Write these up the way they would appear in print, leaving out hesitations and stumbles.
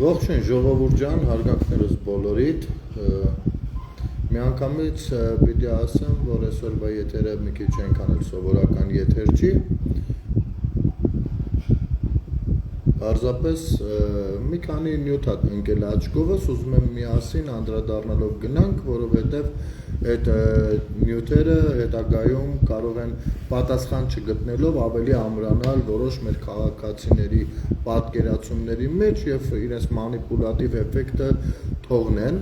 Ողջույն ժողովուրդ ջան, հարգանքներս բոլորիդ։ Միանգամից պիտի ասեմ, որ այսօրվա եթերը մի քիչ այնքան էլ սովորական եթեր չի։ Պարզապես մի քանի նյութ ընկել աչքովս, ուզում եմ միասին անդրադառնալով գնանք, որովհետև այդ նյութերը հետագայում կարող են պատասխան չգտնելով ավելի ամրանալ որոշ մեր քաղաքացիների պատկերացումների մեջ եւ իրենց մանիպուլատիվ էֆեկտը թողնեն։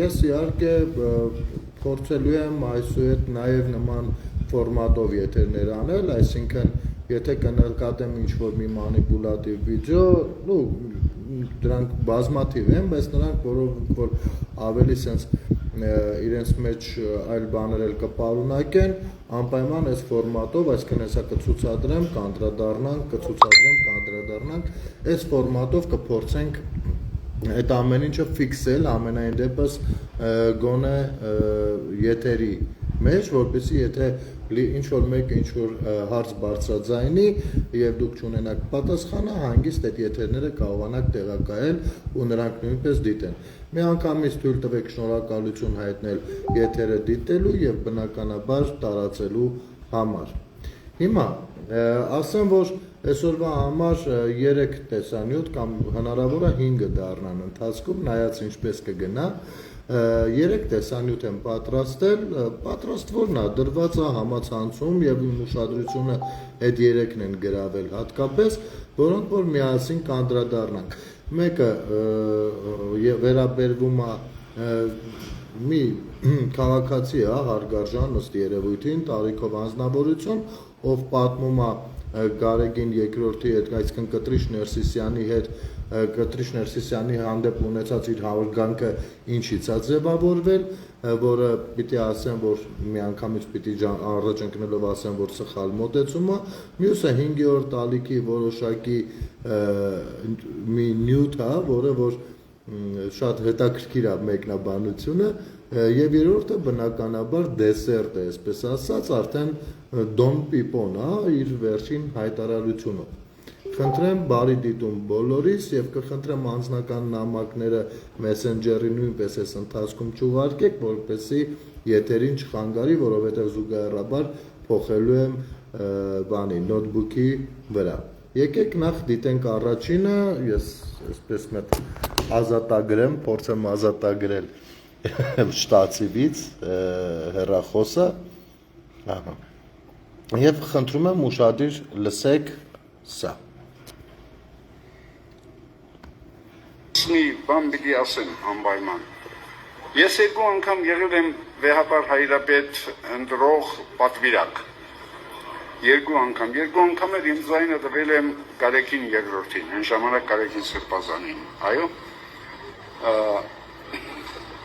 Ես իհարկե փորձելու եմ այսուհետ նաեւ նման ֆորմատով եթերներ անել, այսինքն եթե կնկատեմ ինչ-որ մի մանիպուլատիվ վիդեո, դրանք բազմաթիվ են, բայց նրանք որ ավելի sense իրենց մեջ այլ բաներ էլ կպարունակեն, անպայման այս ֆորմատով, այսինքն հեսա կցուցադրեմ, կանդրադառնանք, կանդրադառնանք, այս ֆորմատով կփորձենք այդ ամեն ինչը ֆիքսել, ամենայն դեպս գոնե եթերի մեջ, որպեսզի եթե ինչ-որ մեկը ինչ-որ հարց բարձրաձայնի եւ դուք չունենաք պատասխանը, հանգիստ այդ եթերները կարողանաք տեղակայել ու նրանք նույնպես դիտեն։ Մի անգամից թույլ տվեք շնորհակալություն հայտնել եթերը դիտելու եւ բնականաբար տարածելու համար։ Հիմա ասեմ, որ այսօրվա համար 3 տեսանյութ կամ հնարավոր է 5 դառնան ընթացքում, նայած ինչպես կգնա։ 3 տեսանյութ եմ պատրաստել, պատրաստվորն է դրված է համացանցում եւ իմ ուշադրությունը այդ 3-ն են գրավել հատկապես, որոնք որ միասին կանդրադառնանք։ Մեկը վերաբերվում է մի քաղաքացի է հարգարժան ըստ երևույթին, տարիքով անձնավորություն, ով պատմում է Գարեգին II-ի հետ, այսինքն Կտրիշ Ներսիսյանի հետ, Կտրիշ Ներսիսյանի հանդեպ ունեցած իր հարգանքը ինչից է ձևավորվել, որը պիտի ասեմ, որ միանգամից պիտի առաջ ընկնելով ասեմ, որ սխալ մոտեցում է, մյուսը 5-րդ ալիքի որոշակի մի նյութ է, որը որ շատ հետաքրքիր է մեկնաբանությունը, եւ երրորդը բնականաբար դեսերտ է, այսպես ասած, արդեն Դոն Պիպոն է իր վերջին հայտարարությունով։ Խնդրեմ բարի դիտում բոլորիս եւ կխնդրեմ անձնական նամակները Messenger-ի նույնպես այս ընթացքում չուղարկեք, որպեսզի եթերին չխանգարի, որովհետեւ զուգահեռաբար փոխելու եմ բանի նոթբուքի վրա։ Եկեք նախ դիտենք առաջինը, ես այսպես մեկ ազատագրեմ, փորձեմ ազատագրել շտացիվից հեռախոսը, ահա, եւ խնդրում եմ ուշադիր լսեք սա։ Մի բան պիտի ասեմ անպայման։ Ես 2 անգամ եղել եմ վեհապար հայրապետ ընտրող պատվիրակ։ 2 անգամ էլ իմ ձայնը տվել եմ Գարեգին II-ին, այն ժամանակ Գարեգին Սրբազանին, այո։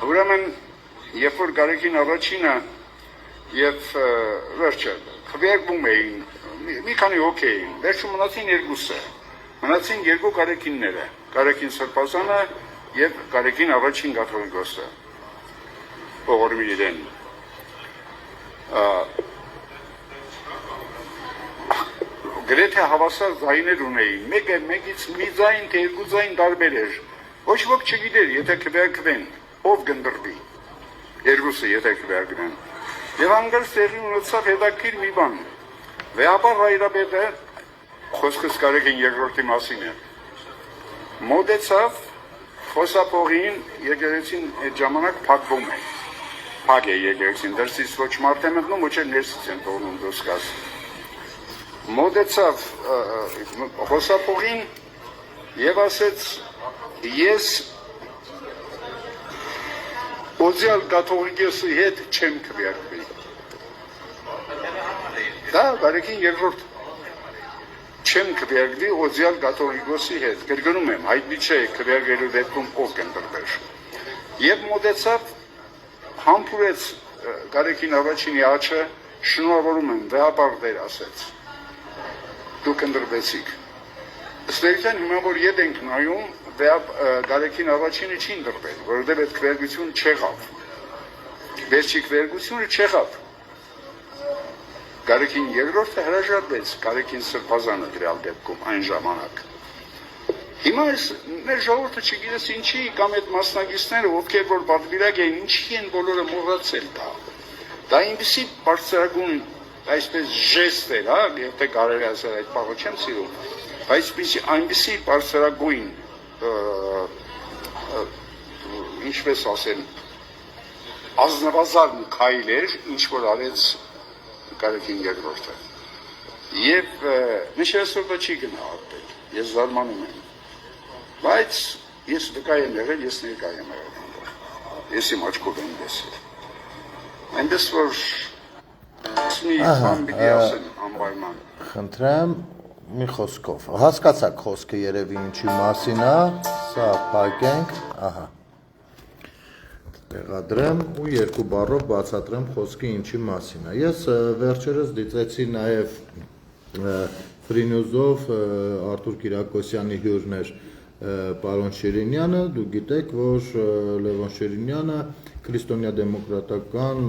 Ուրեմն, երբ որ Գարեգին առաջինը եւ վերջը քվեարկում էին, մի քանի հոգի էին, վերջում մնացին 2-ը, մնացին 2 Գարեգինները, Գարեգին Սրբազանը եւ Գարեգին առաջին կաթողիկոսը, Պողորմի իրեն։ Գրեթե հավասար ձայներ ունեին, մեկից մի ձայն, թե 2 ձայն տարբեր էր, ոչ ոք չգիտեր, եթե քվեարկվեն, ով կընտրվի, 2-ը եթե քվեարկվեն։ Եվ անգամ տեղի ունեցավ հետաքրքիր մի բան, վեհապար հայրապետը, խոսքս Գարեգին II-ի մասին է, մոտեցավ խոսափողին, եկեղեցին այդ ժամանակ փակվում է, փակ է եկեղեցին, դրսից ոչ մարդ է մտնում, ոչ էլ ներսից են թողնում դոսկաս։ Մոտեցավ խոսափողին եւ ասեց, ես օձյալ կաթողիկոսի հետ չեմ քվեարկվի։ Դա Գարեգին II չեմ քվեարկվի օձյալ կաթողիկոսի հետ։ Կրկնում եմ, հայտնի չէ քվեարկելու դեպքում ով կընտրվեր։ Եվ մոտեցավ, համբուրեց Գարեգին առաջինի աչքը, շնորհավորում եմ, վեհապար դեր ասեց։ Դուք ընտրվեցիք։ Ըստ էության հիմա որ ետ ենք նայում, Գարեգին առաջինը չի ընտրվել, որովհետև այդ քվեարկությունը չեղավ։ Վերջի քվեարկությունը չեղավ։ Գարեգին II-ը հրաժարվեց Գարեգին Սրբազանը դրալ դեպքում այն ժամանակ։ Հիմա այս մեր ժողովուրդը չգիտես ինչի կամ այդ մասնագետները, ովքեր որ պատվիրակ էին, ինչի են բոլորը մոռացել դա։ Դա այնպեսի բարձրագույն, այսպես ժեստ էր, հա, եթե կարելի ասել այդ բառը չեմ սիրում, այնպեսի բարձրագույն, ինչպես ասել, ազնվազար քայլ էր, ինչ որ արեց Կարակին երկրորդը։ Եվ միշտ դա չի գնահատել, ես զարմանում եմ։ Բայց ես վկայ եմ եղել, ես ներկայ եմ եղել։ Ես իմ աչքով եմ տեսել։ Այնպես որ մի բան պիտի ասեմ անպայման։ Խնդրեմ մի խոսքով։ Հասկացաք խոսքը երևի ինչի մասին է, սա փակենք, ահա։ Տեղադրեմ ու երկու բառով բացատրեմ խոսքը ինչի մասին է։ Ես վերջերս դիտեցի նաև Free News-ով Արթուր Կիրակոսյանի հյուրն էր պարոն Շիրինյանը, դուք գիտեք, որ Լևոն Շիրինյանը քրիստոնյա դեմոկրատական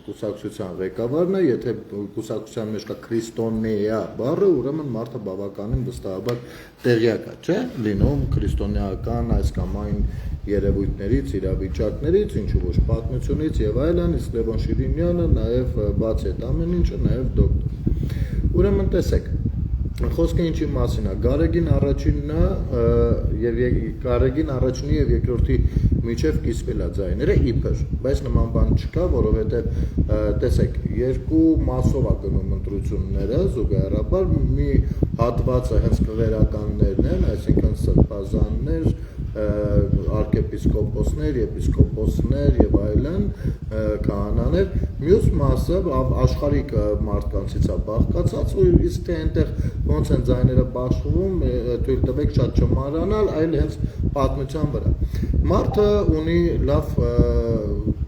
կուսակցության ղեկավարն է, եթե կուսակցության մեջ կա քրիստոնեա բառը, ուրեմն մարդը բավականին վստահաբար տեղյակ է, չէ՞, լինում քրիստոնեական այս կամ այն երևույթներից, իրավիճակներից, ինչու ոչ պատմությունից եւ այլն, իսկ Լևոն Շիրինյանը նաև բաց է ամեն ինչը, նաև դոկտոր։ Ուրեմն տեսեք, խոսքը ինչի մասին է, Գարեգին առաջինը եւ Գարեգին առաջինի եւ երկրորդի միջև կիսվել է ձայները իբր, բայց նման բան չկա, որովհետեւ տեսեք, երկու մասով է գնում ընտրությունները զուգահեռաբար, մի հատվածը հենց քվերականներն են, այսինքն սրբազաններ, arczepiskoposներ, եպիսկոպոսներ եւ այլն, քահանաներ, մյուս մասը աշխարհիկ մարդկանցից է բաղկացած ու իսկ թե այնտեղ ոնց են ձայները բաշխվում, թույլ տվեք շատ չմարանալ, այլ հենց պատմության վրա։ Մարդը ունի լավ,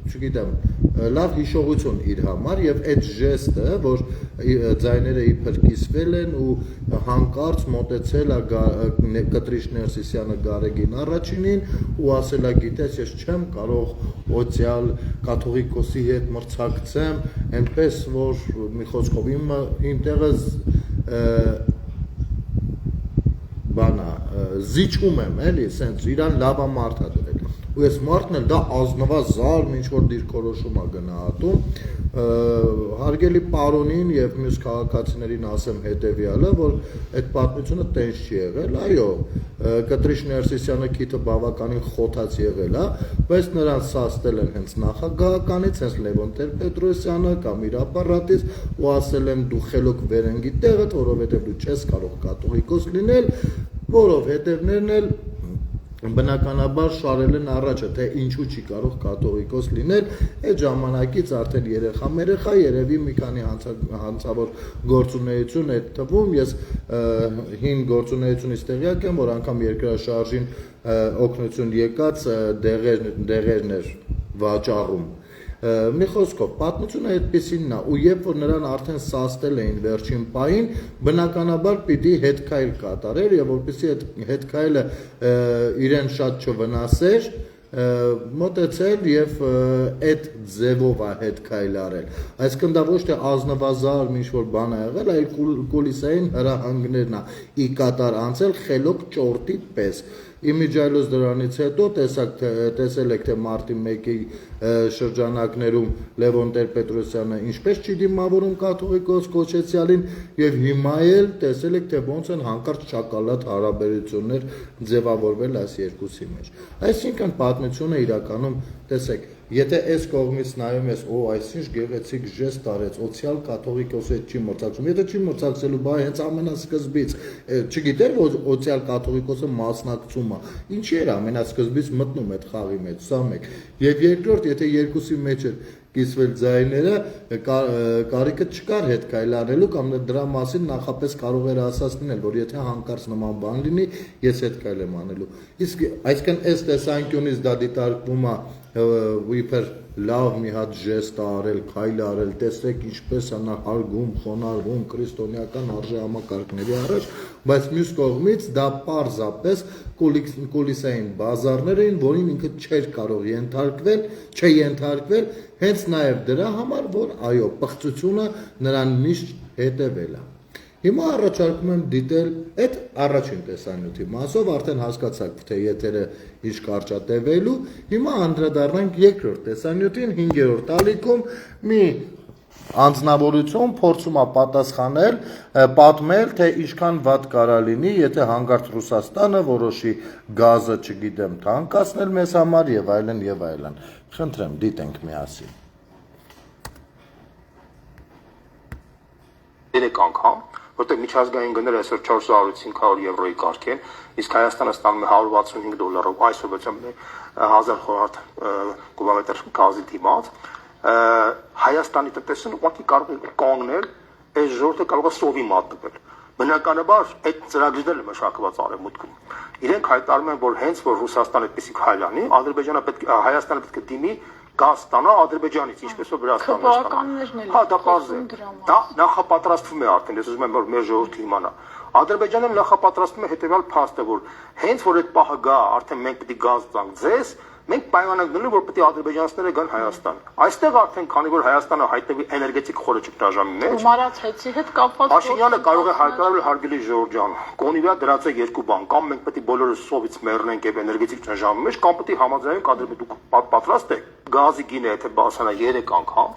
չգիտեմ, լավ հիշողություն իր համար եւ այդ ժեստը, որ ձայները իբր կիսվել են ու հանկարծ մոտեցել է Կտրիշ Ներսիսյանը Գարեգին առաջինին ու ասել է գիտես ես չեմ կարող օցիալ կաթողիկոսի հետ մրցակցեմ, այնպես որ մի խոսքով իմ տեղը բանա զիջում եմ էլի, սենց իրան լավա մարդ է դրել ու ես մարդն էլ դա ազնվազար ինչ որ դիրքորոշում է գնահատում հարգելի պարոնին եւ մյուս քաղաքացիներին ասեմ հետեւյալը որ այդ պատմությունը տենց չի եղել այո Կտրիշ Ներսիսյանը քիթը բավականին խոթած եղել է բայց նրան սաստել են հենց նախագահականից հենց Լևոն Տեր-Պետրոսյանը կամ իր ապարատից ու ասել են դու խելոք վերընկի տեղդ որովհետեւ դու չես կարող կաթողիկոս լինել որովհետեւ ներն էլ բնականաբար շարել են առաջը, թե ինչու չի կարող կաթողիկոս լինել, այդ ժամանակից արդեն երեխա երևի մի քանի հանցավոր գործունեություն է թվում, ես հին գործունեությունից տեղյակ եմ, որ անգամ երկրաշարժին օգնություն եկած դեղերն էր վաճառում մի խոսքով պատմությունը այդպեսինն է ու երբ որ նրան արդեն սաստել էին վերջին պահին բնականաբար պիտի հետքայլ կատարեր եւ որպեսզի այդ հետքայլը իրեն շատ չվնասեր մոտեցել եւ այդ ձևով է հետքայլ արել այսինքն դա ոչ թե ազնվազար ինչ որ բան է եղել այլ կուլիսային հրահանգներն է ի կատար անցել խելոք ճորտի պես Իմիջայլոց դրանից հետո տեսել եք թե մարտի 1-ի շրջանակներում Լևոն Տեր-Պետրոսյանը ինչպես չի դիմավորում կաթողիկոս կոչեցյալին եւ հիմա էլ տեսել եք թե ոնց են հանկարծ շակալատ հարաբերություններ ձևավորվել այս երկուսի մեջ այսինքն պատմությունը իրականում տեսեք Եթե այս կողմից նայում ես, այսինչ գեղեցիկ ժեստ արեց, օցիալ կաթողիկոս հետ չի մրցակցում, եթե չի մրցակցելու, բա հենց ամենասկզբից, չգիտեր, որ օցիալ կաթողիկոսը մասնակցում է, ինչի էր ամենասկզբից մտնում այդ խաղի մեջ, սա մեկ, եւ երկրորդ, եթե երկուսի մեջ էր կիսվել ձայները, կարիքը չկար հետ կայլանելու կամ դրա մասին նախապես կարող էր ասած լինել, որ եթե հանկարծ նման բան լինի, ես հետ կայլ եմ անելու։ Իսկ այսինքն այս տեսանկյունից դա դիտարկվում է իբր լավ մի հատ ժեստ արել, քայլ արել, տեսեք ինչպես է նա հարգում, խոնարհվում քրիստոնեական արժեհամակարգների առաջ, բայց մյուս կողմից դա պարզապես կուլիսային բազարներ էին, որին ինքը չէր կարող ենթարկվել, հենց նաև դրա համար, որ այո, պղծությունը նրան միշտ հետևել է։ Հիմա առաջարկում եմ դիտել այդ առաջին տեսանյութի մասով, արդեն հասկացաք, թե եթերը ինչ կարճատևելու, հիմա անդրադառնանք երկրորդ տեսանյութին, 5-րդ ալիքում մի անձնավորություն փորձում է պատասխանել, պատմել, թե ինչքան վատ կարա լինի, եթե հանկարծ Ռուսաստանը որոշի գազը, չգիտեմ, թանկացնել մեզ համար եւ այլն եւ այլն։ Խնդրեմ, դիտենք միասին։ Երեք անգամ, որտեղ միջազգային գները այսօր 400-500 եվրոյի կարգ են, իսկ Հայաստանը ստանում է $165, այսօր բացում է 1000 խորհարդ կուբամետր գազի դիմաց, Հայաստանի տնտեսությունը ուղղակի կարող է կանգնել, այս ժողովուրդը կարող է սովի մատնվել։ Բնականաբար այդ ծրագրերն են մշակված արևմուտքում։ Իրենք հայտարարում են, որ հենց որ Ռուսաստանը այդպեսի քայլ անի, Հայաստանը պետք է դիմի գազ ստանա Ադրբեջանից, ինչպես որ Վրաստանից ստանա։ Հա, դա պարզ է։ Դա նախապատրաստվում է արդեն, ես ուզում եմ որ մեր ժողովուրդը իմանա։ Ադրբեջանը նախապատրաստվում է հետևյալ փաստը, որ հենց որ այդ պահը գա, արդեն մենք պետք է գազ տանք ձեզ, մենք պայմանակ դնում որ պետք է ադրբեջանցիները գան Հայաստան։ Այստեղ արդեն քանի որ Հայաստանը հայտնվի էներգետիկ խորը ճգնաժամի մեջ, Գումարած հեծի հետ կապված Փաշինյանը կարող է հայտարարել հարգելի Ժորժ ջան, կոնի վրա դրած է երկու բան, կամ մենք պետք է բոլորը սովից մեռնենք եւ էներգետիկ ճգնաժամի մեջ, կամ պետք է համաձայնենք Ադրբեջանը պատրաստ է գազի գինը եթե բարձրանա 3 անգամ։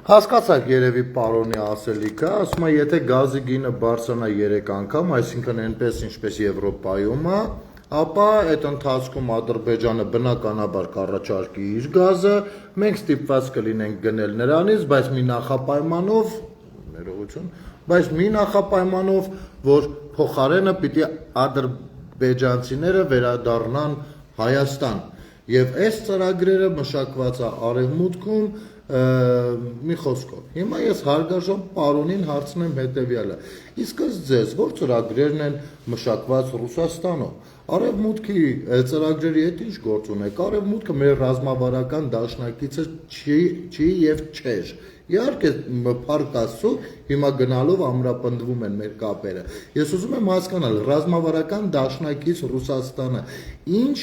Հասկացաք երևի պարոնի ասելիքը, ասում է եթե գազի գինը բարձրանա 3 անգամ, այսինքն այնպես ինչպես Եվրոպայում է, ապա այդ ընթացքում Ադրբեջանը բնականաբար կառաջարկի իր գազը, մենք ստիպված կլինենք գնել նրանից, բայց մի նախապայմանով, ներողություն, բայց մի նախապայմանով, որ փոխարենը պիտի ադրբեջանցիները վերադառնան Հայաստան։ Եվ այս ծրագրերը մշակված է արևմուտքում մի խոսքով։ Հիմա ես հարգարժան պարոնին հարցնեմ հետևյալը. իսկ ձեզ որ ծրագրերն են մշակված Ռուսաստանում։ Արևմուտքի ծրագրերի հետ ինչ գործ ունեք։ Արևմուտքը մեր ռազմավարական դաշնակիցը չի եւ չէր։ Իհարկե փառք Աստծո, հիմա գնալով ամրապնդվում են մեր կապերը։ Ես ուզում եմ հասկանալ ռազմավարական դաշնակից Ռուսաստանը ինչ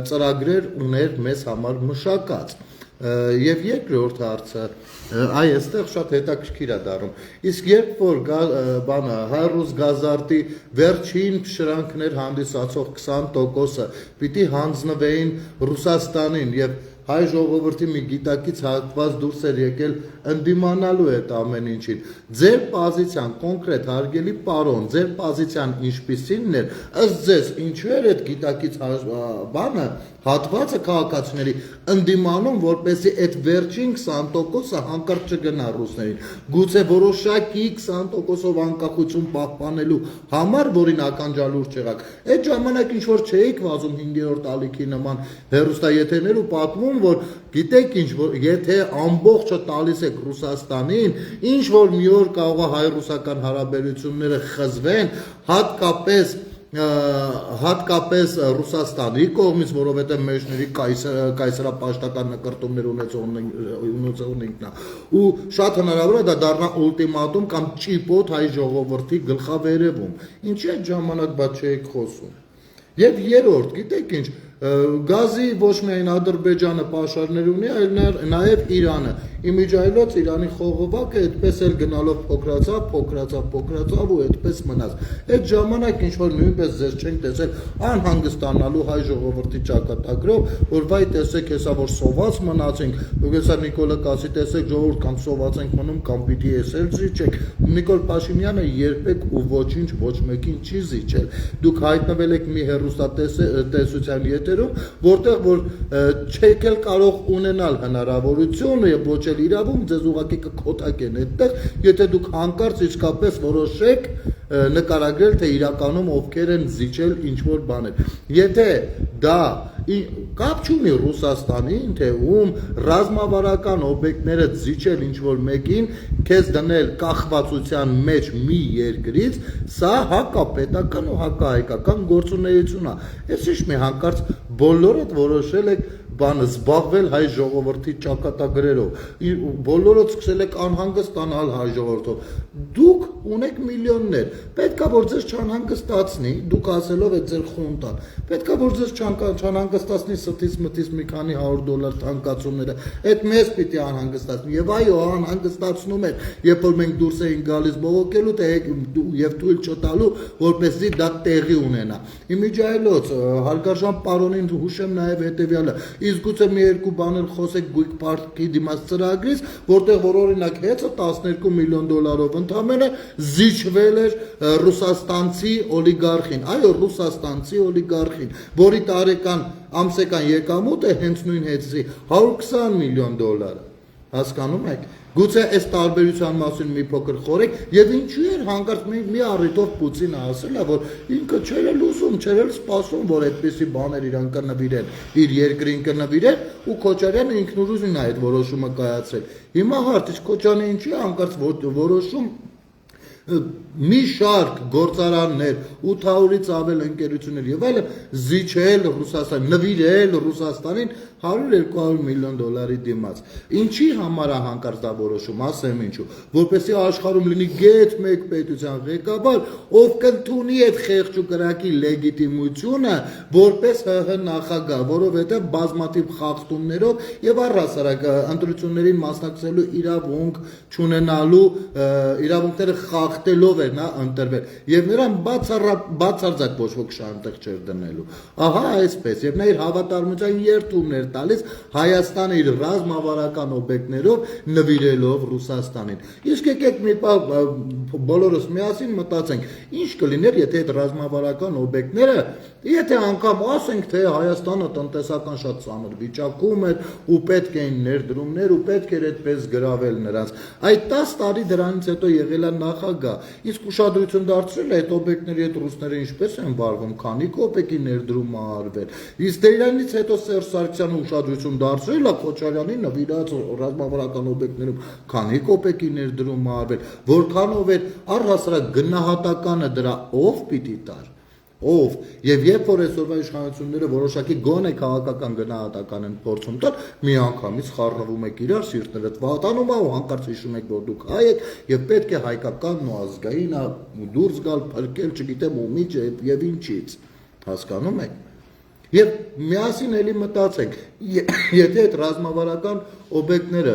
ծրագրեր ուներ մեզ համար մշակած։ Եվ երկրորդ հարցը, այ այստեղ շատ հետաքրքիր է դառնում։ Իսկ երբ որ բանը հայ-ռուս գազարտի վերջին շրանքներ հանդիսացող 20%-ը պիտի հանձնվեին Ռուսաստանին եւ հայ ժողովրդի մի գիտակից հատված դուրս էր եկել ընդդիմանալու այդ ամեն ինչին։ Ձեր պոզիցիան կոնկրետ հարգելի պարոն, ձեր պոզիցիան ինչպիսին էր, ըստ ձեզ ինչու էր այդ գիտակից բանը հատվածը քաղաքացիների ընդդիմանում, որպեսզի այդ վերջին 20%-ը հանկարծ չգնա ռուսներին։ Գուցե որոշակի 20%-ով անկախություն պահպանելու համար, որին ականջալուր չեղաք։ Այդ ժամանակ ինչ որ չէիք վազում 5-րդ ալիքի նման հեռուստաեթերներ ու պատմում, որ գիտեք ինչ, որ եթե ամբողջը տալիս եք Ռուսաստանին, ինչ որ մի օր կարող է հայ-ռուսական հարաբերությունները խզվեն, հատկապես Ռուսաստանի կողմից, որովհետև մեջների կայսերապաշտական նկրտումներ ունեցողն նա, ու շատ հնարավոր է դա դառնա ուլտիմատում կամ ճիպոտ հայ ժողովրդի գլխավերևում, ինչի այդ ժամանակ բաց չէիք խոսում։ Եվ երրորդ, գիտեք ինչ, գազի ոչ միայն Ադրբեջանը պաշարներ ունի, այլ նաև Իրանը։ Իմիջայլոց Իրանի խողովակը այդպես էլ գնալով փոքրացավ ու այդպես մնաց։ Այդ ժամանակ ինչ որ նույնպես ձեզ չենք տեսել անհանգստանալու հայ ժողովրդի ճակատագրով, որ վայ տեսեք հեսա որ սոված մնացենք, հեսա Նիկոլը կասի տեսեք ժողովուրդ կամ սոված ենք մնում կամ պիտի էսել զիջեք։ Նիկոլ Փաշինյանը երբեք ու ոչինչ ոչ մեկին չի զիջել։ Դուք հայտնվել եք մի հեռուստատեսության եթերում, որտեղ որ չեք էլ կարող ունենալ հնարավորություն եւ ոչ էլ իրավունք ձեզ ուղղակի կքոթակեն այդտեղ, եթե դուք հանկարծ իսկապես որոշեք նկարագրել, թե իրականում ովքեր են զիջել ինչ որ բաներ։ Եթե դա կապ չունի Ռուսաստանին, թե ում ռազմավարական օբյեկտները զիջել ինչ որ մեկին, քեզ դնել կախվածության մեջ մի երկրից, սա հակապետական ու հակահայկական գործունեություն է։ Ես ինչ մի հանկարծ բոլորդ որոշել եք բանը զբաղվել հայ ժողովրդի ճակատագրերով, բոլորը սկսել եք անհանգստանալ հայ ժողովրդով, դուք ունեք միլիոններ, պետքա որ ձեզ չանհանգստացնի, դուք ասելով եք ձեր խունտան, պետքա որ ձեզ չանհանգստացնի ստից մտից մի քանի $100 թանկացումները, այդ մեզ պիտի անհանգստացնի, եւ այո, անհանգստացնում էր, երբ որ մենք դուրս էինք գալիս բողոքելու, եւ թույլ չտալու, որպեսզի դա տեղի ունենա։ Իմիջայլոց հարգարժան պարոնին հուշեմ նաեւ հետեւյալը, իսկ գուցե մի երկու բաներ խոսեք Գույք Պարտքի դիմաց ծրագրից, որտեղ որ օրինակ հեծը $12 միլիոն ընդամենը զիջվել էր ռուսաստանցի օլիգարխին, այո, ռուսաստանցի օլիգարխին, որի տարեկան ամսեկան եկամուտը հենց նույն հեծի $120 միլիոն, հասկանում եք։ Գուցե այս տարբերության մասին մի փոքր խորեք եւ ինչու էր հանկարծ մի առիթով Պուտինը ասել է, որ ինքը չէր էլ ուզում, չէր էլ սպասում, որ այդպիսի բաներ իրան կնվիրեն, իր երկրին կնվիրեն ու Քոչարյանը ինքնուրույն է այդ որոշումը կայացրել։ Հիմա հարց, իսկ Քոչարյանը ինչի հանկարծ որոշում մի շարք գործարաններ, 800-ից ավել ընկերություններ եւ այլն զիջել Ռուսաստան, նվիրել Ռուսաստանին $100-200 միլիոն դիմաց։ Ինչի համար է հանկարծ դա որոշում, ասեմ ինչու, որպեսզի աշխարհում լինի գեթ մեկ պետության ղեկավար, ով կընդունի այդ խեղճ ու կրակի լեգիտիմությունը որպես ՀՀ նախագահ, որովհետեւ բազմաթիվ խախտումներով եւ առհասարակ ընտրություններին մասնակցելու իրավունք չունենալու իրավունքները խախտելով էր նա ընտրվել եւ նրան բացարձակ ոչ ոք շանտեղ չէր դնելու։ Ահա այսպես եւ նա իր հավատարմության երթումներ տալիս Հայաստանը իր ռազմավարական օբյեկտներով նվիրելով Ռուսաստանին։ Իսկ եկեք մի պահ բոլորս միասին մտածենք, ինչ կլիներ, եթե այդ ռազմավարական օբյեկտները, եթե անգամ ասենք, թե Հայաստանը տնտեսական շատ ծանր վիճակում էր ու պետք էին ներդրումներ ու պետք էր այդպես գրավել նրանց։ Այդ 10 տարի դրանից հետո եղել է նախագահ, իսկ ուշադրություն դարձրել է այդ օբյեկտների հետ ռուսները ինչպես են վարվում, քանի կոպեկի ներդրում է արվել։ Իսկ դրանից հետո Սերժ Սարգսյանը ուշադրություն դարձրել է Քոչարյանի նվիրած ռազմավարական օբյեկտներում, քանի կոպեկի ներդրում է արվել, որքանով էր առհասարակ գնահատականը դրա ով պիտի տար, ով եւ երբ որ այսօրվա իշխանությունները որոշակի գոնե քաղաքական գնահատական են փորձում տալ, միանգամից խառնվում եք իրար, սիրտներդ վատանում է ու հանկարծ հիշում եք, որ դուք հայ եք եւ պետք է հայկականն ու ազգային դուրս գալ, փրկել, չգիտեմ ումից եւ ինչից, հասկանում եք։ Եվ միասին էլի մտածենք, եթե այդ ռազմավարական օբյեկտները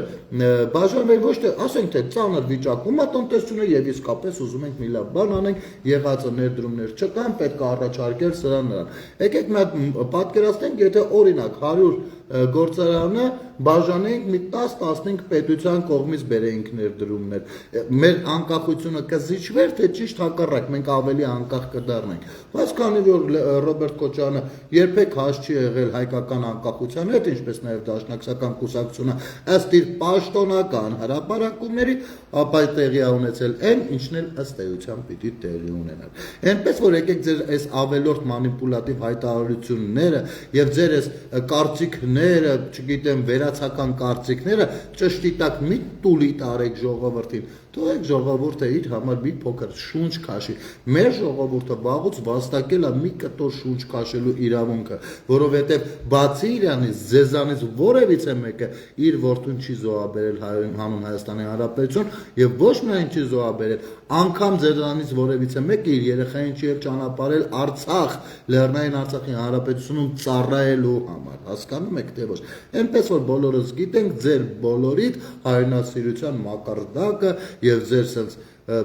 բաժանվել ոչ թե ասենք թե ծանր վիճակում է տնտեսությունը եւ իսկապես ուզում ենք մի լավ բան անենք, եղածը ներդրումներ չկան, պետք է առաջարկել սրան նրան։ Եկեք մի հատ պատկերացնենք, եթե օրինակ 100 գործարանը բաժանենք մի 10-15 պետության կողմից բերենք ներդրումներ, մեր անկախությունը կզիջվեր, թե ճիշտ հակառակ, մենք ավելի անկախ կդառնանք։ Բայց քանի որ Ռոբերտ Քոչարյանը երբեք հաշ չի եղել հայկական անկախության հետ, ինչպես նաև դաշնակցական կուսակցությունը ըստ իր պաշտոնական հրապարակումների, ապա տեղի է ունեցել այն, ինչն էլ ըստ էության պիտի տեղի ունենար։ Այնպես որ եկեք ձեր այս ավելորդ մանիպուլատիվ հայտարարությունները եւ ձեր այս կարծիքները, չգիտեմ, վերացական կարծիքները ճշտի տակ մի տուլի տարեք ժողովրդին, թողեք ժողովուրդը իր համար մի փոքր շունչ քաշի։ Մեր ժողովուրդը վաղուց վաստակել է մի կտոր շունչ քաշելու իրավունքը, որովհետև բացի իրանից ձեզանից որևիցե մեկը իր որդուն չի զոհաբերել հանուն Հայաստանի Հանրապետություն եւ ոչ միայն չի զոհաբերել, անգամ ձեզանից որևիցե մեկը իր երեխային չի ճանապարհել Արցախ, Լեռնային Արցախի Հանրապետությունում ծառայելու համար, հասկանում եք թե ոչ։ Այնպես որ բոլորս գիտենք ձեր բոլորիդ հայրենասիրության մակարդակը եւ ձեր sense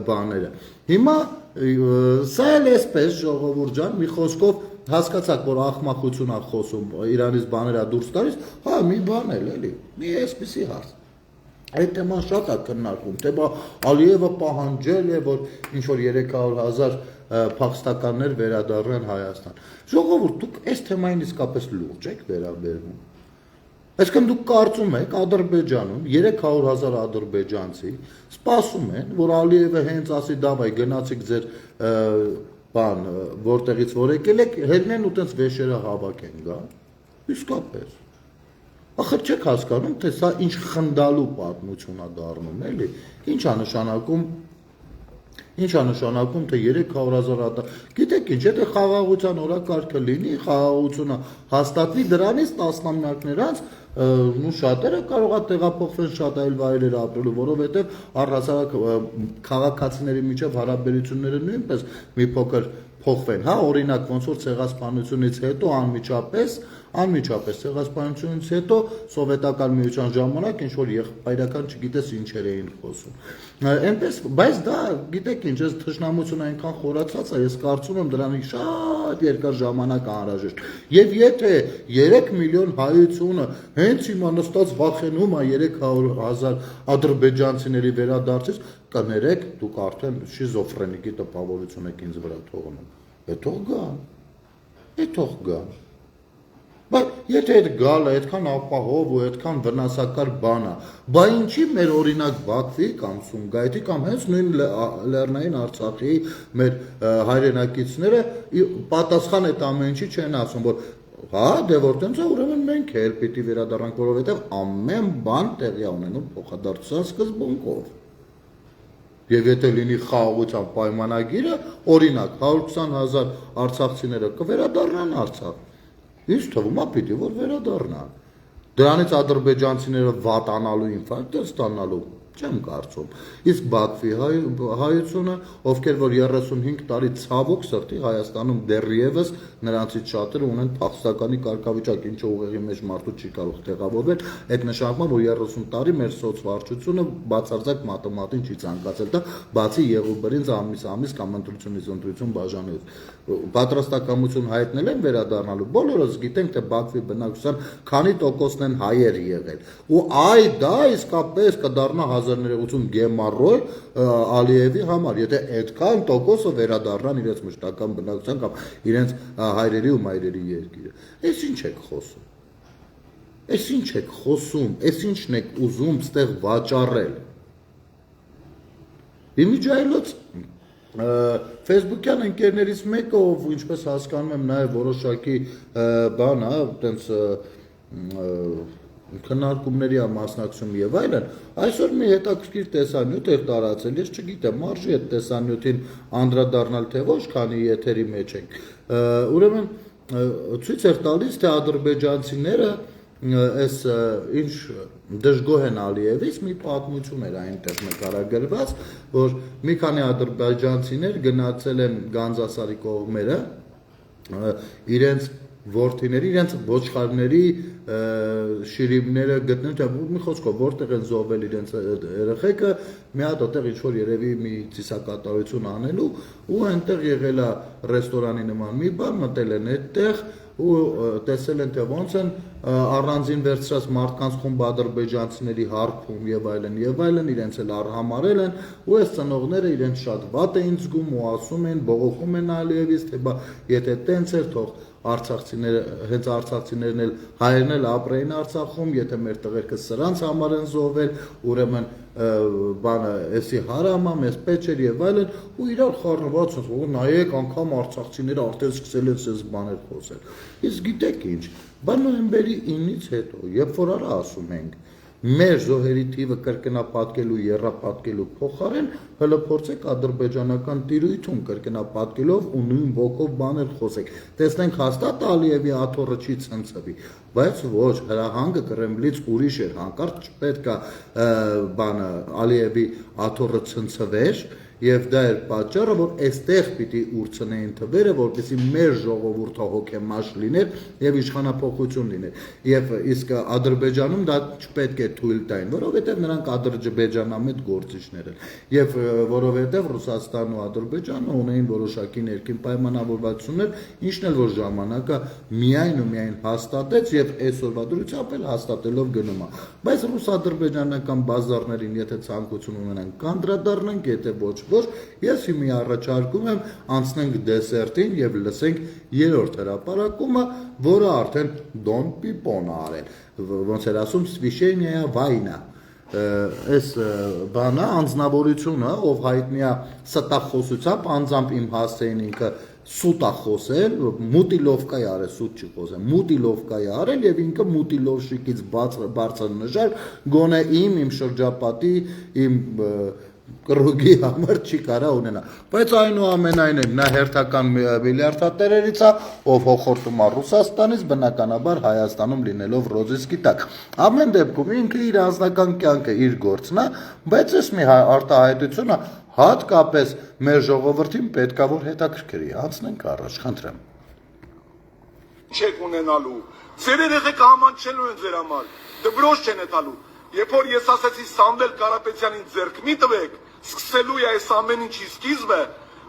բաները։ Հիմա սա էլ էսպես ժողովուրդ ջան, մի խոսքով հասկացաք, որ ախմախություն է խոսում, Իրանից բաները դուրս տալիս, հա, մի բան էլ էլի, մի այսպիսի հարց։ Այդ թեման շատ է քննարկվում, թե Ալիևը պահանջել է, որ ինչ որ 300,000 փախստականներ վերադառնան Հայաստան։ Ժողովուրդ, դուք այս թեմային իսկապես լուրջ եք վերաբերվում։ Այսինքն դուք կարծում եք Ադրբեջանում 300,000 ադրբեջանցի սպասում են, որ Ալիևը հենց ասի դավայ գնացիք ձեր բան, որտեղից որ եկել եք, հերնեն ու տենց վեշերը հավաքեն, գա։ Իսկապես։ Ախր չեք հասկանում, թե սա ինչ խնդալու պատմություն է դառնում, էլի։ Ինչ է նշանակում Ինչ է նշանակում, թե 300,000 հատ։ Գիտեք ինչ, եթե խաղաղության օրակարգը լինի, խաղաղությունը հաստատվի, դրանից տասնամյակներ անց շատերը կարող է տեղափոխվեն շատ այլ վայրեր ապրելու, որովհետև առհասարակ քաղաքացիների միջև հարաբերությունները նույնպես մի փոքր փոխվեն, հա, օրինակ ոնց որ ցեղասպանությունից հետո անմիջապես ցեղասպանությունից հետո սովետական միության ժամանակ ինչ որ եղբայրական չգիտես ինչեր էին խոսում։ Այնպես, բայց դա գիտեք ինչ, այս թշնամությունը այնքան խորացած է, ես կարծում եմ դրանից շատ երկար ժամանակ անհրաժեշտ։ Եվ եթե 3 միլիոն հայությունը հենց հիմա նստած վախենում է 300,000 ադրբեջանցիների վերադարձից, կներեք, դուք արդեն շիզոֆրենիկի տպավորություն եք ինձ վրա թողնում։ Թող գան։ Բայց եթե այդ գալը այդքան ապահով ու այդքան վնասակար բան է, բա ինչի մեր օրինակ Բաքվի կամ Սումգայիթի կամ հենց նույն Լեռնային Արցախի մեր հայրենակիցները պատասխան այդ ամեն ինչի չեն ասում, որ հա, դե որ տենց է, ուրեմն մենք էլ պիտի վերադառնանք, որովհետև ամեն բան տեղի ունենում փոխադարձության սկզբունքով։ Եվ եթե լինի խաղաղության պայմանագիրը, օրինակ 120,000 արցախցիները կվերադառնան Արցախ։ Ինչ թվում է պիտի որ վերադառնան։ Դրանից ադրբեջանցիները վատանալու ինֆարկտ ստանալու չեմ կարծում։ Իսկ Բաքվի հայությունը, ովքեր որ 35 տարի ցավոք սրտի Հայաստանում դեռևս նրանցից շատերը ունեն փախստականի կարգավիճակ, ինչը ուղեղի մեջ մարդու չի կարող տեղավորվել, այդ նշանակում է, որ 30 տարի մեր սոցվարչությունը բացարձակ մաթեմատիկին չի ցանկացել դա, բացի եղուբրինձ ամիս կամ ընտրությունից բաժանելուց։ Պատրաստակամություն հայտնել են վերադառնալու, բոլորս գիտենք, թե Բաքվի բնակչության քանի տոկոսն են հայեր եղել։ Ու այ դա իսկապես կդառնա 1980 գեմառոյ Ալիևի համար, եթե այդքան տոկոսը վերադառնան իրենց մշտական բնակության կամ իրենց հայրերի ու մայրերի երկիրը։ Էս ինչ եք խոսում, էս ինչն եք ուզում ստեղ վաճառել։ Իմիջայլոց Facebook-յան ընկերներից մեկը, ով ինչպես հասկանում եմ նաև որոշակի բան, հա, այտենց քննարկումների մասնակցում եւ այլն, այսօր մի հետաքրքիր տեսանյութ էր տարածել, ես չգիտեմ, արժի այդ տեսանյութին անդրադառնալ թե ոչ, քանի եթերի մեջ ենք։ Ուրեմն ցույց էր տալիս, թե ադրբեջանցիները այս ինչ դժգոհ են Ալիևից, մի պատմություն էր այնտեղ նկարագրված, որ մի քանի ադրբեջանցիներ գնացել են Գանձասարի կողմերը, իրենց որդիների, իրենց ոչխարների շիրիմները գտնել, մի խոսքով որտեղ են զոհվել իրենց երեխեքը, մի հատ այդտեղ ինչ որ երևի մի ծիսակատարություն անելու, ու այնտեղ եղել է ռեստորանի նման մի բան, մտել են այդտեղ ու տեսել են թե ոնց են առանձին վերցրած մարդկանց խումբ ադրբեջանցիների հարբում եւ այլն, իրենց էլ արհամարել են, ու այս ծնողները իրենց շատ վատ էին զգում ու ասում են, բողոքում են Ալիևից, թե բա եթե տենց էր, թող հենց արցախցիներն էլ հայերն էլ ապրեին Արցախում, եթե մեր տղերքը սրանց համար են զոհվել, ուրեմն բանը էսի հարամ է, մեզ պետք էր եւ այլն, ու իրար խառնված են, որ նայեք անգամ արցախցիները արդեն սկսել են այս բաներ խոսել։ Իսկ գիտեք ինչ, բա նոյեմբերի 9-ից հետո, երբ որ արա ասում ենք, մեր զոհերի թիվը կրկնապատկելու, եռապատկելու փոխարեն, հələ փորձեք ադրբեջանական տիրույթում կրկնապատկելով ու նույն ոգով բաներ խոսեք։ Տեսնենք հաստատ Ալիևի աթոռը չի ցնցվի, բայց ոչ, հրահանգը Կրեմլից ուրիշ էր, հանկարծ չպետք է բանը Ալիևի աթոռը ցնցվեր, եւ դա էր պատճառը, որ այստեղ պիտի ուրցնեին թվերը, որպեսզի մեր ժողովուրդը հոգեմաշ լիներ եւ իշխանապողություն լիներ։ Եվ իսկ Ադրբեջանում դա չպետք է թույլ տային, որովհետեւ նրանք ադրբեջանամետ գործիչներ են։ Եվ որովհետեւ Ռուսաստանն ու Ադրբեջանը ունեին որոշակի ներքին պայմանավորվածություններ, ինչն էլ որ ժամանակը միայն հաստատեց եւ այսօրվա դրությամբ էլ հաստատելով գնում է։ Բայց ռուս-ադրբեջանական բազարներին եթե ցանկություն ունենան կանդրադառնանք, եթե ոչ, ես հիմի առաջարկում եմ անցնենք դեսերտին եւ լսենք երրորդ հրապարակումը, որը արդեն Դոն Պիպոն է արել, ոնց էր ասում Սվիշենիա վայնա, այս բանը անձնավորությունը, ով հայտնի է ստախոսությամբ, անձամբ իմ հասցեին ինքը սուտ է խոսել, մուտիլովկա է արել, սուտ չի խոսել, մուտիլովկա է արել եւ ինքը մուտիլովշիկից բարձր նժար, գոնե իմ շրջապատի, իմ կրուգի համար չի կարա ունենա, բայց այնուամենայնիվ նա հերթական միլիարդատերերից է, ով հոխորտում է Ռուսաստանից, բնականաբար Հայաստանում լինելով ռոզիսկի տակ։ Ամեն դեպքում ինքը իր անձնական կյանքը իր գործն է, բայց այս մի արտահայտությունը հատկապես մեր ժողովրդին պետքա որ հետաքրքրի, անցնենք առաջ, խնդրեմ։ Չեք ունենալու։ Ձեր երեխեքը համանչելու են ձեր համար։ Դպրոց չեն տալու։ Երբ որ ես ասացի Սամվել Կարապետյանին ձեռք մի տվեք, սկսելու է այս ամեն ինչի սկիզբը,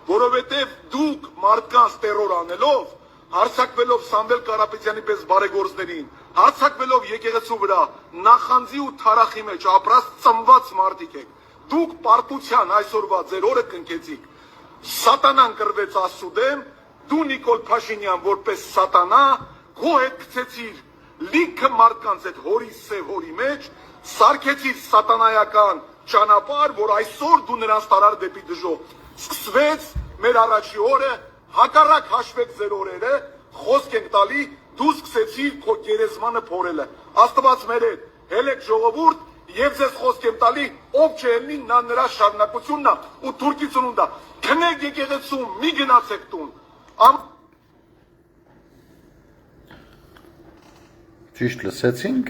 որովհետև դուք մարդկանց տերոր անելով, հարձակվելով Սամվել Կարապետյանի պես բարեգործներին, հարձակվելով եկեղեցու վրա, նախանձի ու թարախի մեջ ապրած ծնված մարդիկ եք։ Դուք պարտության այսօրվա ձեր օրը կնքեցիք։ Սատանան կրվեց Աստծու դեմ, դու Նիկոլ Փաշինյան որպես սատանա քո հետ գցեցիր լիքը մարդկանց այդ հորի սև հորի մեջ, սարքեցիր սատանայական ճանապարհ, որ այսօր դու նրանց տարար դեպի դժոխք։ Սկսվեց մեր առաջի օրը, հակառակ հաշվեք ձեր օրերը, խոսք ենք տալի, դու սկսեցիր քո գերեզմանը փորելը։ Աստված մեր հետ, հելեք ժողովուրդ, եւ ձեզ խոսք եմ տալի, ով չելնի, նա նրա շարունակությունն է ու թուրքի ծնունդը։ Քնեք եկեղեցում, մի գնացեք տուն։ Ճիշտ լսեցինք,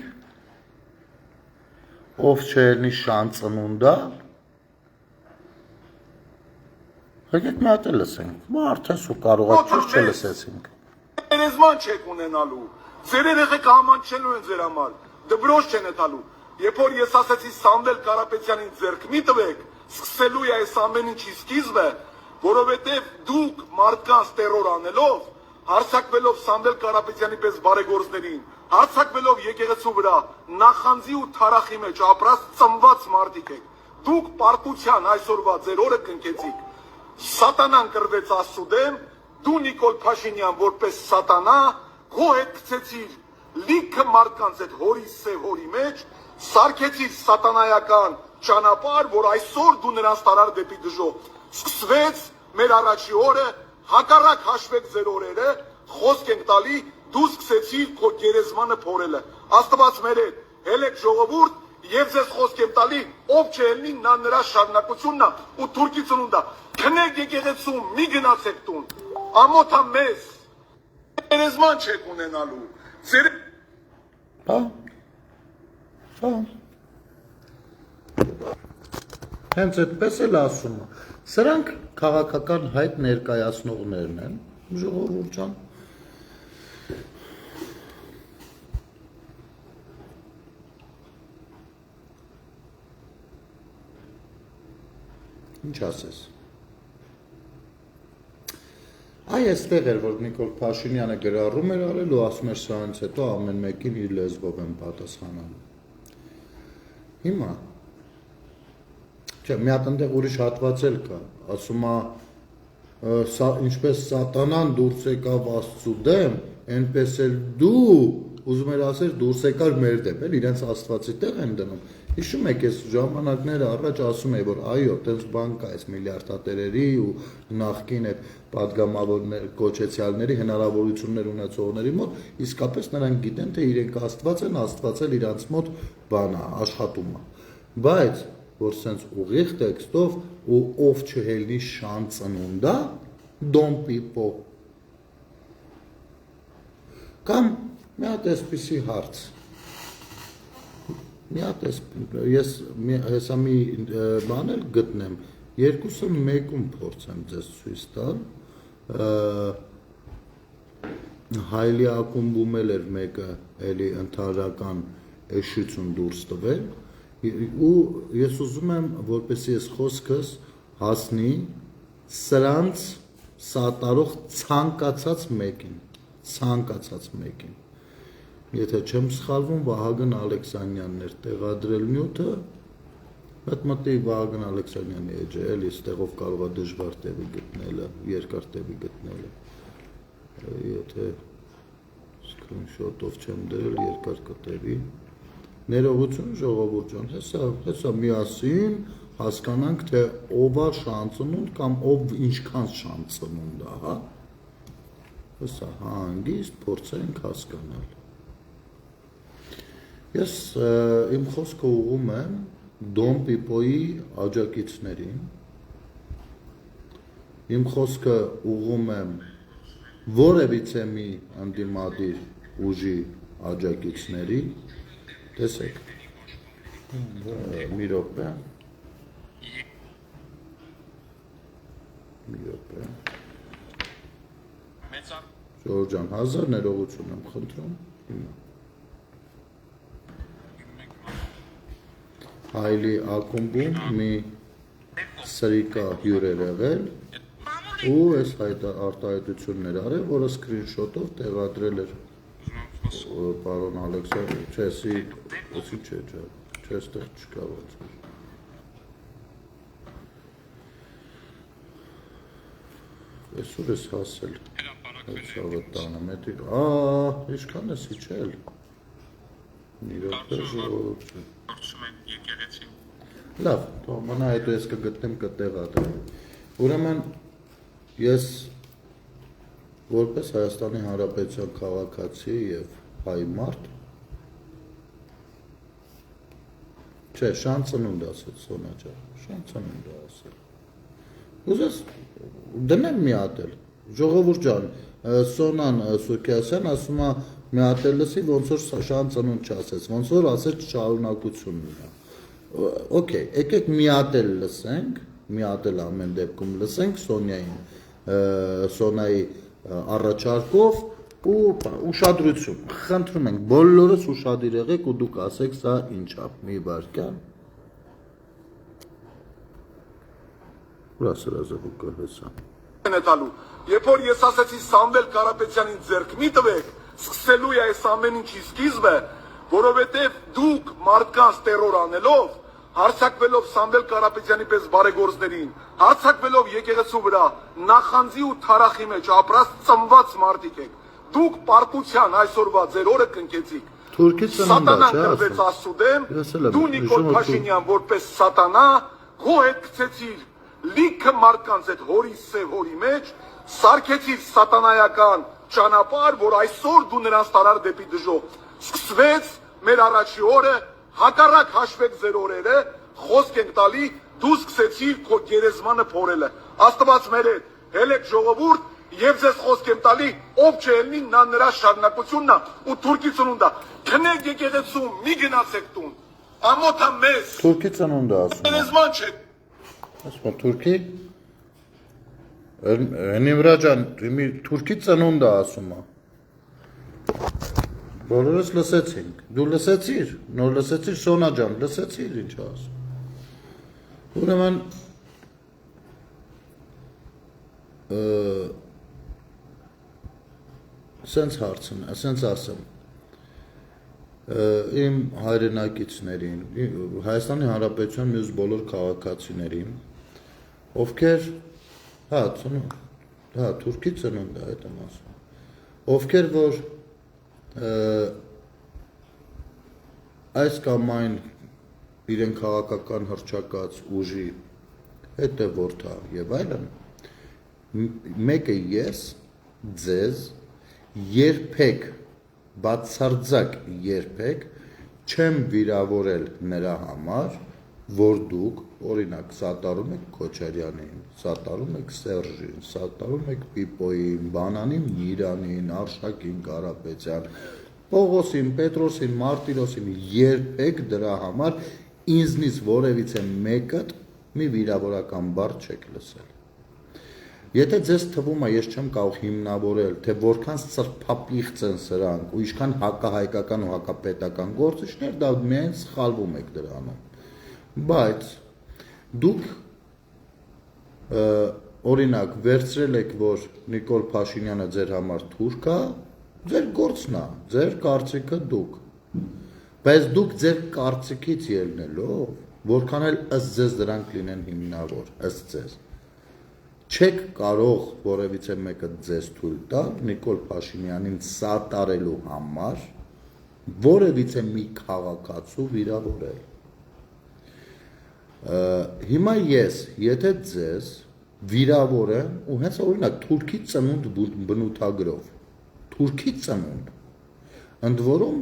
ով չելնի շան ծնունդա, եկեք մի հատ լսենք, մարդես ու կարողա ճիշտ չլսեցինք։ Երեզման չեք ունենալու, ձեր երեխեքը համանչելու են ձեր համար, դպրոց չեն տալու։ Երբ որ ես ասացի Սամվել Կարապետյանին ձեռք մի տվեք, սկսելու է այս ամեն ինչի սկիզբը, որովհետև դուք մարդկանց տերոր անելով, հարձակվելով Սամվել Կարապետյանի պես բարեգործներին, հարձակվելով եկեղեցու վրա, նախանձի ու թարախի մեջ ապրած ծնված մարդիկ եք։ Դուք պարտության այսօրվա ձեր օրը կնքեցիք։ Սատանան կրվեց Աստծու դեմ, դու Նիկոլ Փաշինյան որպես սատանա քո հետ գցեցիր լիքը մարդկանց այդ հորի սև հորի մեջ, սարքեցիր սատանայական ճանապարհ, որ այսօր դու նրանց տարար դեպի դժոխք։ Սկսվեց մեր առաջի օրը, հակառակ հաշվեք ձեր օրերը, խոսք ենք տալի, դու սկսեցիր քո գերեզմանը փորելը։ Աստված մեր հետ, հելեք ժողովուրդ, եւ ձեզ խոսք եմ տալի, ով չելնի, նա նրա շարունակությունն է ու թուրքի ծնունդը։ Քնեք եկեղեցում, մի գնացեք տուն։ Ամոթա մեզ գերեզման չեք ունենալու։ Ձեր Հենց այդպես էլ ասում է։ Սրանք քաղաքական հայտ ներկայացնողներն են, ժողովուրդ ջան։ Ինչ ասես։ Այ այստեղ էր, որ Նիկոլ Փաշինյանը գրառում էր արել ու ասում էր սրանից հետո ամեն մեկին իր լեզվով են պատասխանելու։ Հիմա Չէ, մի հատ այնտեղ ուրիշ հատված էլ կա, ասում է, ինչպես սատանան դուրս եկավ Աստծու դեմ, այնպես էլ դու, ուզում էր ասել, դուրս եկար մեր դեմ, էլ իրենց Աստվածի տեղ են դնում։ Հիշում եք, այս ժամանակները առաջ ասում էի, որ այո, տենց բան կա, այս միլիարդատերերի ու նախկին այդ պատգամավորներ, կոչեցյալների հնարավորություններ ունեցողների մոտ, իսկապես նրանք գիտեն, թե իրենք Աստված են, Աստված էլ իրանց մոտ բան է, աշխատում է։ Բայց որ սենց ուղիղ տեքստով ու ով չհելնի շան ծնունդա, don't people։ Կամ մի հատ այսպիսի հարց։ Մի հատ ես հեսա մի բան էլ գտնեմ, երկուսը մեկում փորձեմ ձեզ ցույց տալ։ Հայլի ակումբում էր մեկը էլի ընդհանրական էշություն դուրս տվել ու ես ուզում եմ, որպեսզի ես խոսքս հասնի սրանց սատարող ցանկացած մեկին։ Եթե չեմ սխալվում, Վահագն Ալեքսանյանն էր տեղադրել նյութը, մտմտի Վահագն Ալեքսանյանի էջը, էլի ստեղով կարող է դժվար տևի գտնելը, երկար տևի գտնելը։ Եթե screenshot-ով չեմ դրել, երկար կտևի։ Ներողություն ժողովուրդ ջան, հեսա միասին հասկանանք, թե ով է շան ծնունդ կամ ով ինչքան շան ծնունդ է, հա։ Հեսա հանգիստ փորձենք հասկանալ։ Ես իմ խոսքը ուղղում եմ Դոն Պիպոյի աջակիցներին, իմ խոսքը ուղղում եմ որևիցե մի ընդդիմադիր ուժի աջակիցների, տեսեք, մի րոպե, Ժողովուրդ ջան, 1000 ներողություն եմ խնդրում, Հայլի ակումբում մի սրիկա հյուր էր եղել ու այս արտահայտություններ արել, որը սկրինշոտով տեղադրել էր պարոն Ալեքսանդր, չէ, ստեղ չկա ոնց էր։ Այսօր ես հասել, այսավը տանը, մետիկ, իշքան ես իչել, նիրոպե ժողովուրդ չէ։ Լավ, մնա հետո ես կգտնեմ կտեղադրեմ, ուրեմն ես որպես Հայաստանի Հանրապետության քաղաքացի և հայ մարդ, չէ, շան ծնունդ ասեց Սոնա ջան, շան ծնունդ ասել, ուզես դնեմ մի հատ էլ, ժողովուրդ ջան, Սոնան Սուքիասյան ասում է մի հատ էլ լսի, ոնց որ շան ծնունդ չասեց, ոնց որ ասեց շարունակությունն է, օքեյ, եկեք մի հատ էլ լսենք, մի հատ էլ ամեն դեպքում լսենք Սոնայի առաջարկով ու ուշադրություն, խնդրում ենք, բոլորս ուշադիր եղեք ու դուք ասեք սա ինչ է, մի վարկյան, Ռասրազովուկը հեսան։ Երբ որ ես ասեցի Սամվել Կարապետյանին ձեռք մի տվեք, սկսելու է այս ամեն ինչի սկիզբը, որովհետև դուք մարդկանց տերոր անելով, հարձակվելով Սամվել Կարապետյանի պես բարեգործներին, հարձակվելով եկեղեցու վրա, նախանձի ու թարախի մեջ ապրած ծնված մարդիկ եք, դուք պարտության այսօրվա ձեր օրը կնքեցիք։ Սատանան կրվեց Աստծու դեմ, դու Նիկոլ Փաշինյան որպես սատանա, քո հետ գցեցիր լիքը մարդկանց այդ հորի սև հորի մեջ, սարքեցիր սատանայական ճանապարհ, որ այսօր դու նրանց տարար դեպի դժոխք։ Սկսվեց մեր առաջի օրը, հակառակ հաշվեք ձեր օրերը, խոսք ենք տալի, դու սկսեցիր քո գերեզմանը փորելը։ Աստված մեր հետ, հելեք ժողովուրդ, եւ ձեզ խոսք եմ տալի, ով չելնի, նա նրա շարունակությունն է ու թուրքի ծնունդը։ Քնեք եկեղեցում, մի գնացեք տուն։ Ամոթա մեզ։ Թուրքի ծնունդը ասում։ Գերեզման չէ։ Ասում թուրքի Հենի վրա ջան, թուրքի ծնունդը ասում է։ Բոլորս լսեցինք, դու լսեցիր, նոր լսեցիր Սոնա ջան, լսեցիր ինչ ասում։ Ուրեմն սենց ասեմ, իմ հայրենակիցներին, Հայաստանի Հանրապետության մյուս բոլոր քաղաքացիներին, ովքեր, թուրքի ծնունդ է, այդ եմ ասում, ովքեր, որ այս կամ այն իրեն քաղաքական հռչակած ուժի հետևորդ է և այլն, մեկը ես, ձեզ, երբեք, բացարձակ երբեք, չեմ վիրավորել նրա համար, որ դուք, օրինակ, սատարում եք Քոչարյանին, սատարում եք Սերժին, սատարում եք Պիպոյին, Բանանին, Միրանին, Արշակին, Կարապետյան, Պողոսին, Պետրոսին, Մարտիրոսին, երբեք դրա համար ինձնից որևիցե մեկը մի վիրավորական բառ չեք լսել։ Եթե ձեզ թվում է, ես չեմ կարող հիմնավորել, թե որքան սրբապիղծ են սրանք ու ինչքան հակահայկական ու հակապետական գործիչներ, դա միայն սխալվում եք դրանում։ Բայց դուք օրինակ վերցրել եք, որ Նիկոլ Փաշինյանը ձեր համար թուրք է, ձեր գործն է, ձեր կարծիքը դուք։ Բայց դուք ձեր կարծիքից ելնելով, որքան էլ ըստ ձեզ դրանք լինեն հիմնավոր, ըստ ձեզ, չեք կարող որևիցե մեկը ձեզ թույլ տալ Նիկոլ Փաշինյանին սատարելու համար որևիցե մի քաղաքացու վիրավորել։ Հիմա ես, եթե ձեզ վիրավորեմ ու հենց օրինակ թուրքի ծնունդ բնութագրով, թուրքի ծնունդ, ընդ որում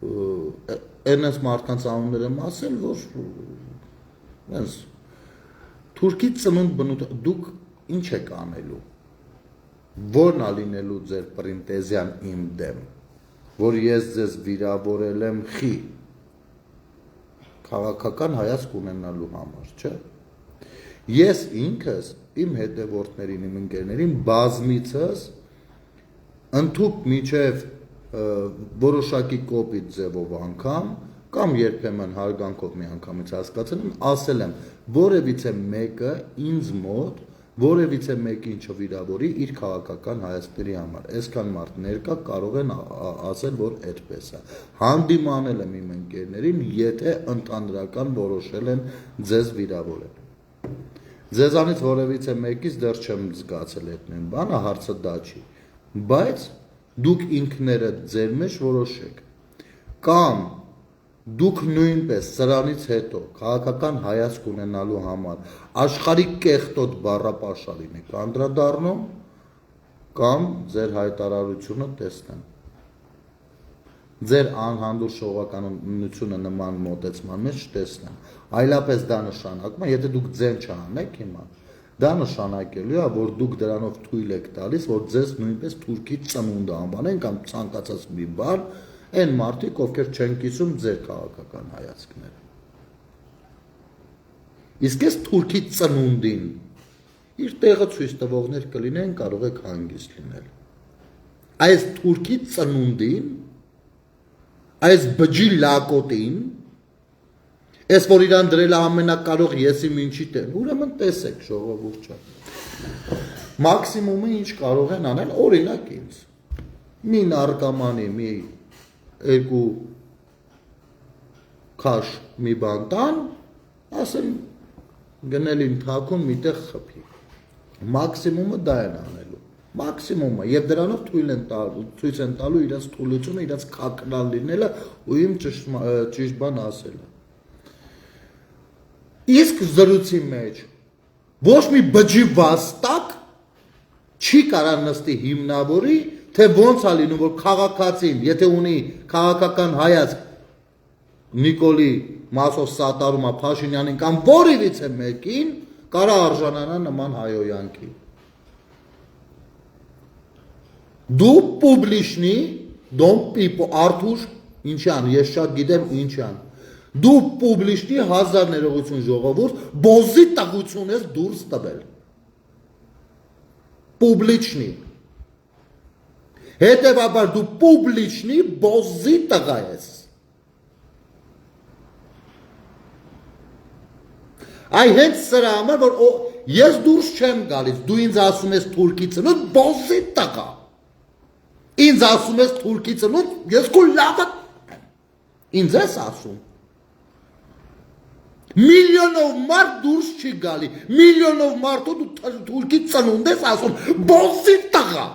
այնպես մարդկանց անունները ասել, որ այնպես Թուրքի ծնունդ բնութ դուք ինչ եք անելու, որն ա լինելու ձեր պրինտեզիան իմ դեմ, որ ես ձեզ վիրավորել եմ խի, քաղաքական հայացք ունենալու համար, չէ՞։ Ես ինքս իմ հետևորդներին, իմ ընկերներին բազմիցս ընդհուպ միջև որոշակի կոպիտ ձևով անգամ կամ երբեմն հարգանքով մի անգամից հասկացել եմ, ասել եմ, որևիցե մեկը ինձ մոտ որևիցե մեկին չվիրավորի իր քաղաքական հայացքների համար։ Այսքան մարդ ներկա կարող են ասել, որ այդպես է։ Հանդիմանել եմ իմ ընկերներին, եթե ընդհանրական որոշել են ձեզ վիրավորել։ Ձեզանից որևիցե մեկից դեռ չեմ զգացել այդ նույն բանը, հարցը դա չի։ Բայց դուք ինքներդ ձեր մեջ որոշեք։ Կամ դուք նույնպես սրանից հետո քաղաքական հայացք ունենալու համար աշխարհի կեղտոտ բառապաշարին եք անդրադառնում, կամ ձեր հայտարարությունը տեսնեմ։ Ձեր անհանդուր շողականությունը նման մոտեցման մեջ տեսնեմ։ Այլապես դա նշանակում է, եթե դուք ձեն չանեք հիմա, դա նշանակելու է, որ դուք դրանով թույլ եք տալիս, որ ձեզ նույնպես Թուրքի ծնունդը անվանեն կամ ցանկացած մի բան, այն մարդիկ, ովքեր չեն կիսում ձեր քաղաքական հայացքները։ Իսկ այս Թուրքի ծնունդին իր տեղը ցույց տվողներ կլինեն, կարող եք հանգիստ լինել։ Այս Թուրքի ծնունդին, այս բջի լակոտին, այս որ իրան դրել ամենակարող եսի ինչի տեն, ուրեմն տեսեք ժողովուրդ ջան։ Մաքսիմումը ինչ կարող են անել, օրինակ ինձ։ Մի նարկոմանի, մի երկու քաշ մի բան տան, ասեմ գնել իմ թաքուն միտեղ խփի։ Մաքսիմումը դա են անելու։ Մաքսիմումը եւ դրանով ցույց են տալու իրաց թուլությունը, իրաց քակնալ լինելը ու իմ ճիշտ բան ասելը։ Իսկ զրույցի մեջ ոչ մի բջի վաստակ չի կարա նստի հիմնավորի, թե ոնց է լինում, որ քաղաքացին, եթե ունի քաղաքական հայացք Նիկոլի մասով սատարում է Փաշինյանին կամ որևիցե մեկին, կարա արժանանա նման հայոյանքի։ Դու պուբլիշնի, don't people, Արթուր, ինչյան, ես շատ գիտեմ ինչյան, դու պուբլիշնի 1000 ներողություն ժողովուրդ, բոզի տղություն ես դուրս տվել։ Պուբլիչնի։ Հետևաբար դու պուբլիչնի բոզի տղա ես։ Այ հենց սրա համար, որ ես դուրս չեմ գալիս, դու ինձ ասում ես Թուրքի ծնունդ, բոզի տղա։ Ինձ ասում ես Թուրքի ծնունդ, ես քո լավը ինձ ես ասում։ Միլիոնով մարդ դուրս չի գալի, միլիոնով մարդու դու Թուրքի ծնունդ ես ասում, բոզի տղա։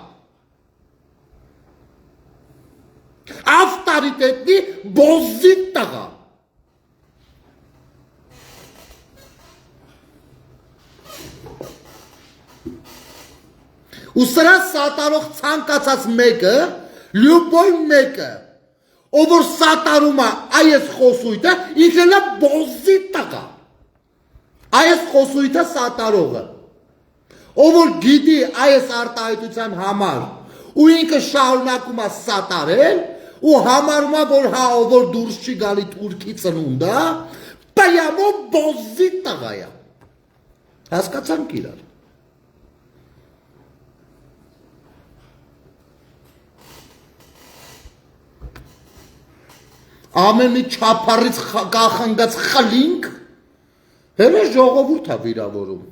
Ավտորիտետնի բոզի տղա։ Ու սրա սատարող ցանկացած մեկը, լյուբոյ մեկը, ով որ սատարում է այս խոսույթը, ինքն է բոզի տղա։ Այս խոսույթը սատարողը, ով որ գիտի այս արտահայտության համար, ու ինքը շարունակում է սատարել, ու համարում է, որ հա, ով որ դուրս չի գալի Թուրքի ծնունդը, պայամո բոզի տղա է։ Հասկացանք իրար։ Ամեն մի չափառից կախնգած խլինք, հելը ժողովուրդ է վիրավորում։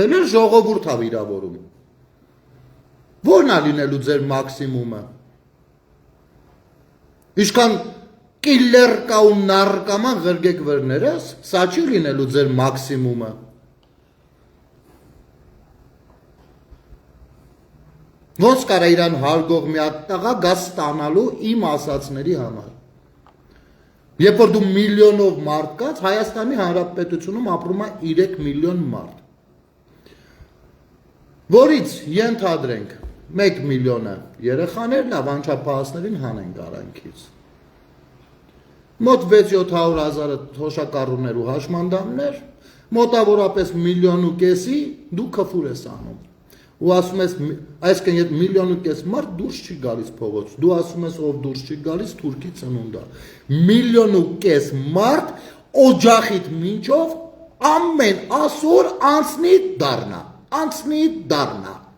Հելը ժողովուրդ է վիրավորում։ Որն է լինելու ձեր մաքսիմումը։ Իշքան կիլլեր կա ու նարկոման ղրգեք վրներս, սա չի լինելու ձեր մաքսիմումը։ Ոնց կարա իրան հարգող մի հատ տղա գազ ստանալու իմ ասածների համար։ Երբ որ դու միլիոնով մարդ կաց, Հայաստանի Հանրապետությունում ապրում է 3 միլիոն մարդ։ Որից ենթադրենք 1 միլիոնը երեխաներ լավ անչափահասներին հանենք արանքից։ Մոտ 6-700,000-ը թոշակառուներ ու հաշմանդամներ, մոտավորապես 1,5 միլիոնի դու քֆուր ես անում։ Ու ասում ես, այսինքն եթե 1,5 միլիոն մարդ դուրս չի գալիս փողոց, դու ասում ես ով դուրս չի գալիս Թուրքի ծնունդա։ 1,5 միլիոն մարդ օջախիդ մինչով ամեն ասոր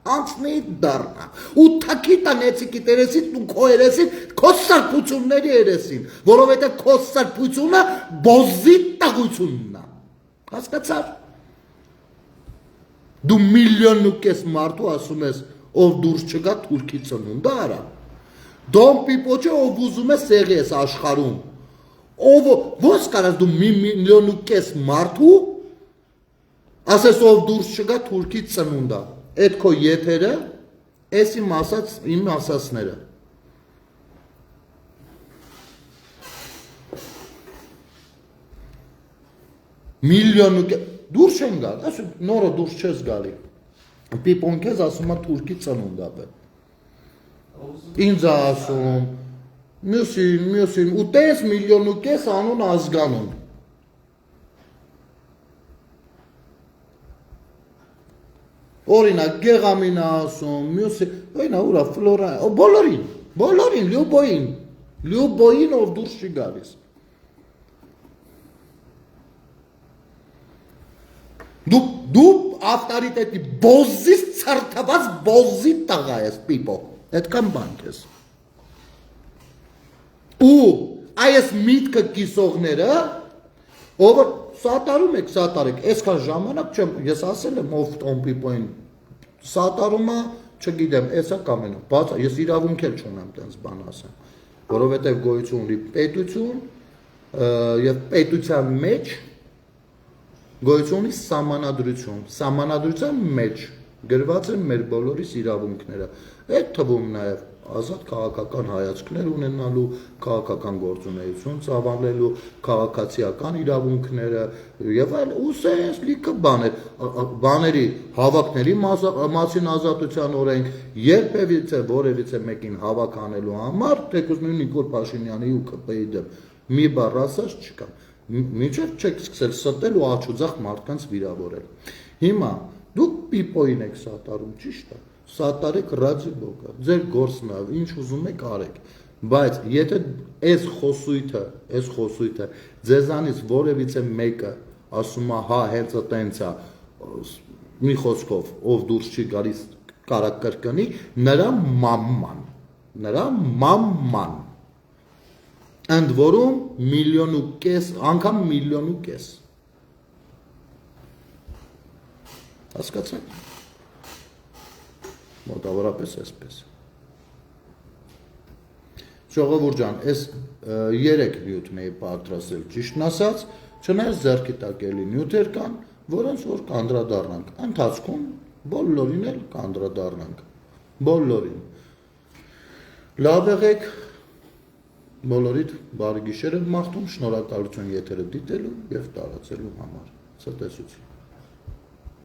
անցնի դառնա։ Ու թակի տանեցիկի տերեսից ու քո երեսին, քո սարփությունների երեսին, որովհետև քո սարփությունը բոզի տաղությունն է։ Հասկացար։ Դու 1,5 միլիոն մարդու ասում ես, ով դուրս չգա Թուրքի ծնունդը արա։ Դոն պիպոչը ով ուզում է սեղի ես աշխարհում։ Ով ոնց կարաս դու 1,5 միլիոն մարդու ասես ով դուրս չգա Թուրքի ծնունդը։ Այդ քո եթերը, էս իմ ասածները։ Միլիոն դուրս են գալ, ասում նորը դուրս չես գալի։ Պիպոն քեզ ասում է Թուրքի ծնունդա բե։ Ինձ ասում, մյուսին, ու տես 1,5 միլիոն անուն ազգանուն։ Օրինակ Գեղամին ասում, մյուսին, այնա ուրա Ֆլորա, բոլորին, Լյուբոյին ով դուրս չի գալիս։ Դու ավտորիտետի բոզից ցարթված բոզի տղա ես պիպո, այդքան բան ես։ Ու այս միտքը կիսողները, ով սատարում եք, այսքան ժամանակ չեմ, ես ասել եմ ով տոն պիպոին, սատարումը, չգիտեմ, էսա կամ ենա, բաց, ես իրավունք էլ չունեմ տենց բան ասեմ, որովհետև գոյություն ունի պետություն և պետության մեջ գոյություն ունի սահմանադրության մեջ գրված են մեր բոլորիս իրավունքները, այդ թվում նաև ազատ քաղաքական հայացքներ ունենալու, քաղաքական գործունեություն ծավալելու, քաղաքացիական իրավունքները և այլ ուսես լիքը բաների հավաքների մասին ազատության օրենք, երբևիցե որևիցե մեկին հավաք անելու համար, թեկուզ նույն Նիկոլ Փաշինյանի ու ԿՊ-ի դեմ մի բառ ասած չկա, մինչև չեք սկսել ստել ու աչուձախ մարդկանց վիրավորել։ Հիմա դուք պիպոին եք սատարում, ճիշտ է, սատարեք Ռաձիբոկը, ձեր գործն է, ինչ ուզում եք արեք, բայց եթե այս խոսույթը ձեզանից որևիցե մեկը ասում է, հա, հենց տենց է, մի խոսքով, ով դուրս չի գալիս կարա կրկնի, նրա մամման, ընդ որում 1,5 միլիոն, անգամ 1,5 միլիոն։ Հասկացաք։ Մոտավորապես այսպես։ Ժողովուրդ ջան, այս 3 նյութն էի պատրաստել, ճիշտն ասած, չնայած ձեռքի տակ էլի նյութեր կան, որոնց որ կանդրադառնանք, ընթացքում բոլորին էլ կանդրադառնանք, բոլորին։ Լավ եղեք, բոլորիդ բարի գիշեր եմ մաղթում, շնորհակալություն եթերը դիտելու և տարածելու համար։ Ցտեսություն։